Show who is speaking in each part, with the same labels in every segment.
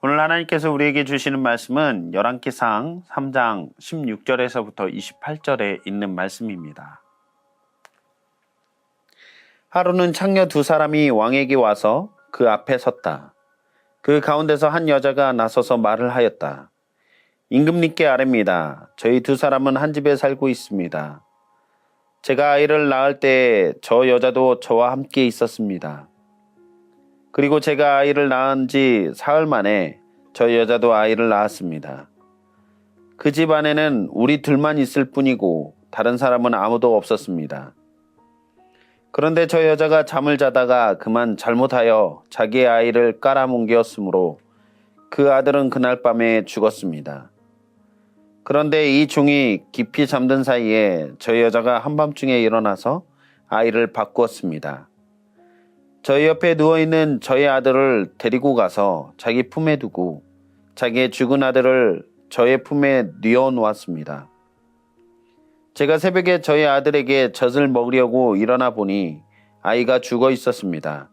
Speaker 1: 오늘 하나님께서 우리에게 주시는 말씀은 열왕기상 3장 16절에서부터 28절에 있는 말씀입니다. 하루는 창녀 두 사람이 왕에게 와서 그 앞에 섰다. 그 가운데서 한 여자가 나서서 말을 하였다. 임금님께 아뢰입니다. 저희 두 사람은 한 집에 살고 있습니다. 제가 아이를 낳을 때 저 여자도 저와 함께 있었습니다. 그리고 제가 아이를 낳은 지 사흘 만에 저 여자도 아이를 낳았습니다. 그 집 안에는 우리 둘만 있을 뿐이고 다른 사람은 아무도 없었습니다. 그런데 저 여자가 잠을 자다가 그만 잘못하여 자기의 아이를 깔아뭉개었으므로 그 아들은 그날 밤에 죽었습니다. 그런데 이 종이 깊이 잠든 사이에 저 여자가 한밤중에 일어나서 아이를 바꾸었습니다. 저희 옆에 누워있는 저희 아들을 데리고 가서 자기 품에 두고 자기의 죽은 아들을 저의 품에 뉘어놓았습니다. 제가 새벽에 저희 아들에게 젖을 먹으려고 일어나 보니 아이가 죽어 있었습니다.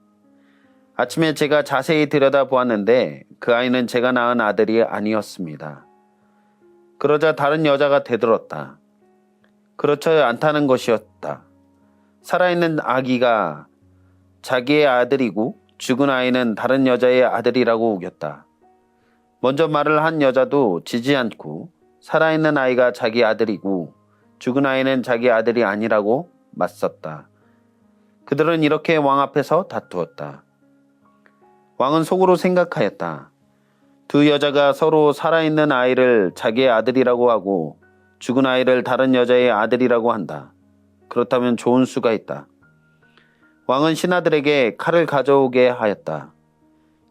Speaker 1: 아침에 제가 자세히 들여다보았는데 그 아이는 제가 낳은 아들이 아니었습니다. 그러자 다른 여자가 대들었다. 그렇지 않다는 것이었다. 살아있는 아기가 자기의 아들이고 죽은 아이는 다른 여자의 아들이라고 우겼다. 먼저 말을 한 여자도 지지 않고 살아있는 아이가 자기 아들이고 죽은 아이는 자기 아들이 아니라고 맞섰다. 그들은 이렇게 왕 앞에서 다투었다. 왕은 속으로 생각하였다. 두 여자가 서로 살아있는 아이를 자기의 아들이라고 하고 죽은 아이를 다른 여자의 아들이라고 한다. 그렇다면 좋은 수가 있다. 왕은 신하들에게 칼을 가져오게 하였다.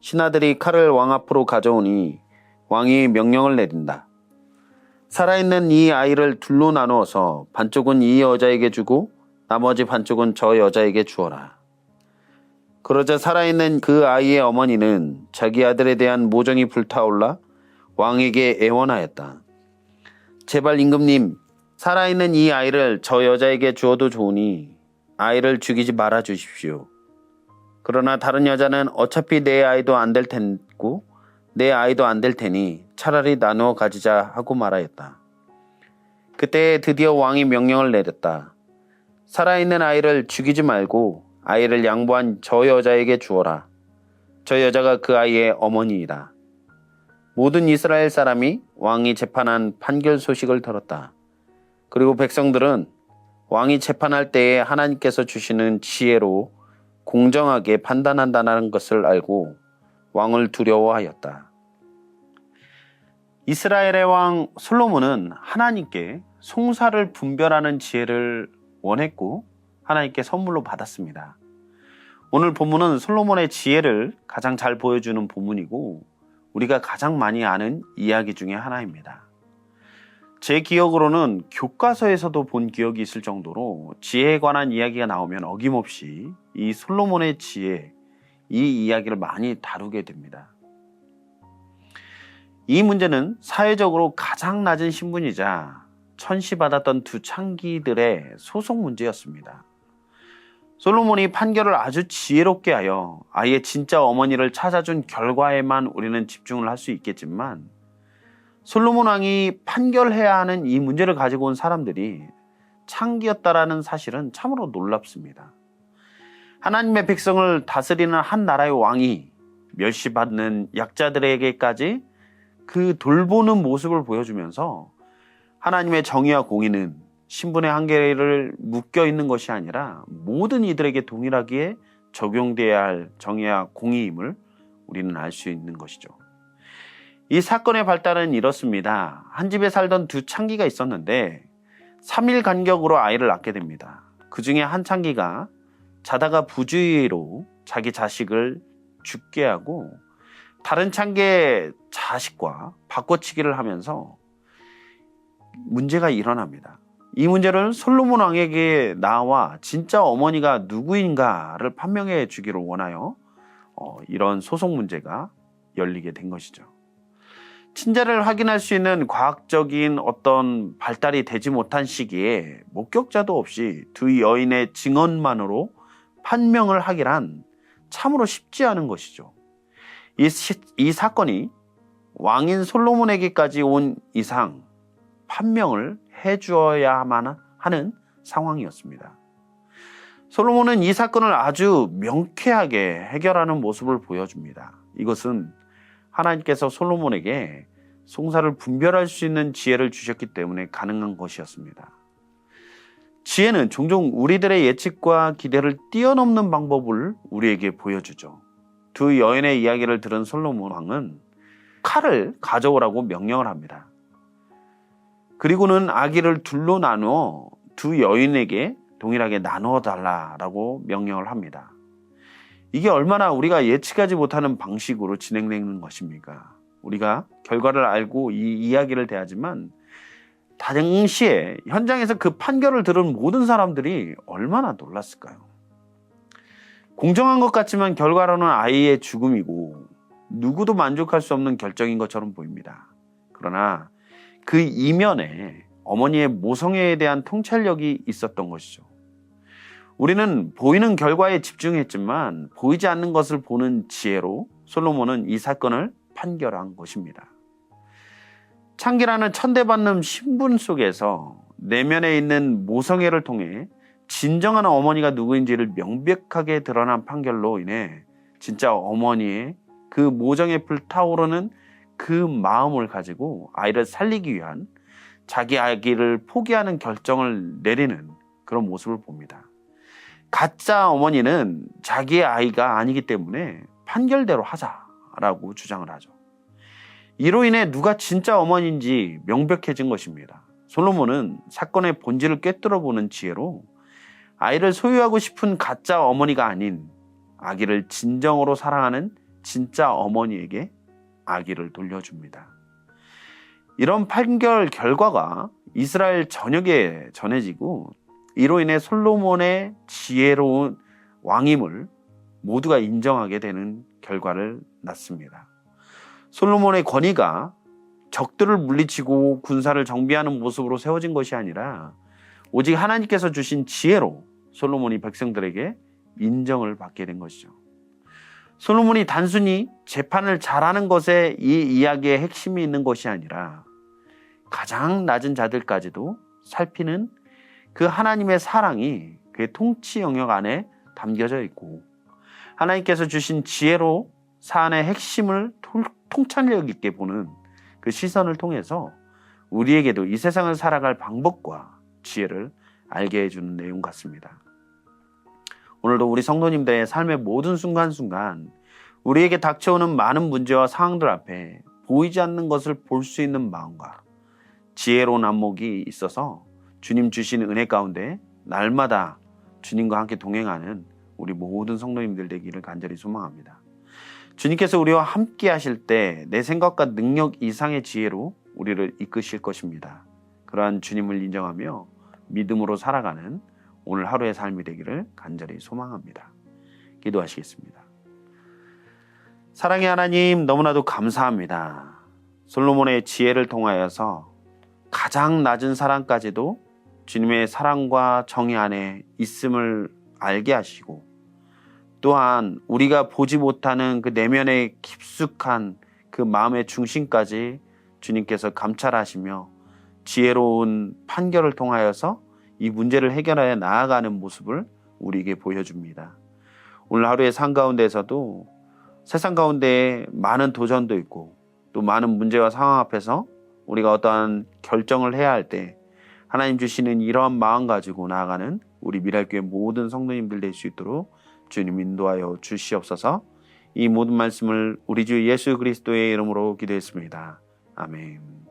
Speaker 1: 신하들이 칼을 왕 앞으로 가져오니 왕이 명령을 내린다. 살아있는 이 아이를 둘로 나누어서 반쪽은 이 여자에게 주고 나머지 반쪽은 저 여자에게 주어라. 그러자 살아있는 그 아이의 어머니는 자기 아들에 대한 모정이 불타올라 왕에게 애원하였다. 제발 임금님, 살아있는 이 아이를 저 여자에게 주어도 좋으니 아이를 죽이지 말아 주십시오. 그러나 다른 여자는 어차피 내 아이도 안 될 테고 내 아이도 안 될 테니 차라리 나누어 가지자 하고 말하였다. 그때 드디어 왕이 명령을 내렸다. 살아있는 아이를 죽이지 말고 아이를 양보한 저 여자에게 주어라. 저 여자가 그 아이의 어머니이다. 모든 이스라엘 사람이 왕이 재판한 판결 소식을 들었다. 그리고 백성들은 왕이 재판할 때에 하나님께서 주시는 지혜로 공정하게 판단한다는 것을 알고 왕을 두려워하였다. 이스라엘의 왕 솔로몬은 하나님께 송사를 분별하는 지혜를 원했고 하나님께 선물로 받았습니다. 오늘 본문은 솔로몬의 지혜를 가장 잘 보여주는 본문이고 우리가 가장 많이 아는 이야기 중에 하나입니다. 제 기억으로는 교과서에서도 본 기억이 있을 정도로 지혜에 관한 이야기가 나오면 어김없이 이 솔로몬의 지혜, 이 이야기를 많이 다루게 됩니다. 이 문제는 사회적으로 가장 낮은 신분이자 천시받았던 두 창기들의 소송 문제였습니다. 솔로몬이 판결을 아주 지혜롭게 하여 아이의 진짜 어머니를 찾아준 결과에만 우리는 집중을 할 수 있겠지만 솔로몬 왕이 판결해야 하는 이 문제를 가지고 온 사람들이 창기였다라는 사실은 참으로 놀랍습니다. 하나님의 백성을 다스리는 한 나라의 왕이 멸시받는 약자들에게까지 그 돌보는 모습을 보여주면서 하나님의 정의와 공의는 신분의 한계를 묶여 있는 것이 아니라 모든 이들에게 동일하게 적용돼야 할 정의와 공의임을 우리는 알 수 있는 것이죠. 이 사건의 발단은 이렇습니다. 한 집에 살던 두 창기가 있었는데 3일 간격으로 아이를 낳게 됩니다. 그 중에 한 창기가 자다가 부주의로 자기 자식을 죽게 하고 다른 창기의 자식과 바꿔치기를 하면서 문제가 일어납니다. 이 문제를 솔로몬 왕에게 나와 진짜 어머니가 누구인가를 판명해 주기를 원하여 이런 소송 문제가 열리게 된 것이죠. 친자를 확인할 수 있는 과학적인 어떤 발달이 되지 못한 시기에 목격자도 없이 두 여인의 증언만으로 판명을 하기란 참으로 쉽지 않은 것이죠. 이 사건이 왕인 솔로몬에게까지 온 이상 판명을 해주어야만 하는 상황이었습니다. 솔로몬은 이 사건을 아주 명쾌하게 해결하는 모습을 보여줍니다. 이것은 하나님께서 솔로몬에게 송사를 분별할 수 있는 지혜를 주셨기 때문에 가능한 것이었습니다. 지혜는 종종 우리들의 예측과 기대를 뛰어넘는 방법을 우리에게 보여주죠. 두 여인의 이야기를 들은 솔로몬 왕은 칼을 가져오라고 명령을 합니다. 그리고는 아기를 둘로 나누어 두 여인에게 동일하게 나누어 달라라고 명령을 합니다. 이게 얼마나 우리가 예측하지 못하는 방식으로 진행되는 것입니까? 우리가 결과를 알고 이 이야기를 대하지만 당시에 현장에서 그 판결을 들은 모든 사람들이 얼마나 놀랐을까요? 공정한 것 같지만 결과로는 아이의 죽음이고 누구도 만족할 수 없는 결정인 것처럼 보입니다. 그러나 그 이면에 어머니의 모성애에 대한 통찰력이 있었던 것이죠. 우리는 보이는 결과에 집중했지만 보이지 않는 것을 보는 지혜로 솔로몬은 이 사건을 판결한 것입니다. 창기라는 천대받는 신분 속에서 내면에 있는 모성애를 통해 진정한 어머니가 누구인지를 명백하게 드러난 판결로 인해 진짜 어머니의 그 모정에 불타오르는 그 마음을 가지고 아이를 살리기 위한 자기 아기를 포기하는 결정을 내리는 그런 모습을 봅니다. 가짜 어머니는 자기의 아이가 아니기 때문에 판결대로 하자라고 주장을 하죠. 이로 인해 누가 진짜 어머니인지 명백해진 것입니다. 솔로몬은 사건의 본질을 꿰뚫어보는 지혜로 아이를 소유하고 싶은 가짜 어머니가 아닌 아기를 진정으로 사랑하는 진짜 어머니에게 아기를 돌려줍니다. 이런 판결 결과가 이스라엘 전역에 전해지고 이로 인해 솔로몬의 지혜로운 왕임을 모두가 인정하게 되는 결과를 낳습니다. 솔로몬의 권위가 적들을 물리치고 군사를 정비하는 모습으로 세워진 것이 아니라 오직 하나님께서 주신 지혜로 솔로몬이 백성들에게 인정을 받게 된 것이죠. 솔로몬이 단순히 재판을 잘하는 것에 이 이야기의 핵심이 있는 것이 아니라 가장 낮은 자들까지도 살피는 그 하나님의 사랑이 그의 통치 영역 안에 담겨져 있고 하나님께서 주신 지혜로 사안의 핵심을 통찰력 있게 보는 그 시선을 통해서 우리에게도 이 세상을 살아갈 방법과 지혜를 알게 해주는 내용 같습니다. 오늘도 우리 성도님들의 삶의 모든 순간순간 우리에게 닥쳐오는 많은 문제와 상황들 앞에 보이지 않는 것을 볼 수 있는 마음과 지혜로운 안목이 있어서 주님 주신 은혜 가운데 날마다 주님과 함께 동행하는 우리 모든 성도님들 되기를 간절히 소망합니다. 주님께서 우리와 함께 하실 때 내 생각과 능력 이상의 지혜로 우리를 이끄실 것입니다. 그러한 주님을 인정하며 믿음으로 살아가는 오늘 하루의 삶이 되기를 간절히 소망합니다. 기도하시겠습니다. 사랑의 하나님, 너무나도 감사합니다. 솔로몬의 지혜를 통하여서 가장 낮은 사람까지도 주님의 사랑과 정의 안에 있음을 알게 하시고 또한 우리가 보지 못하는 그 내면의 깊숙한 그 마음의 중심까지 주님께서 감찰하시며 지혜로운 판결을 통하여서 이 문제를 해결하여 나아가는 모습을 우리에게 보여줍니다. 오늘 하루의 삶 가운데에서도 세상 가운데 많은 도전도 있고 또 많은 문제와 상황 앞에서 우리가 어떠한 결정을 해야 할 때 하나님 주시는 이러한 마음 가지고 나아가는 우리 미랄교회 모든 성도님들 될 수 있도록 주님 인도하여 주시옵소서. 이 모든 말씀을 우리 주 예수 그리스도의 이름으로 기도했습니다. 아멘.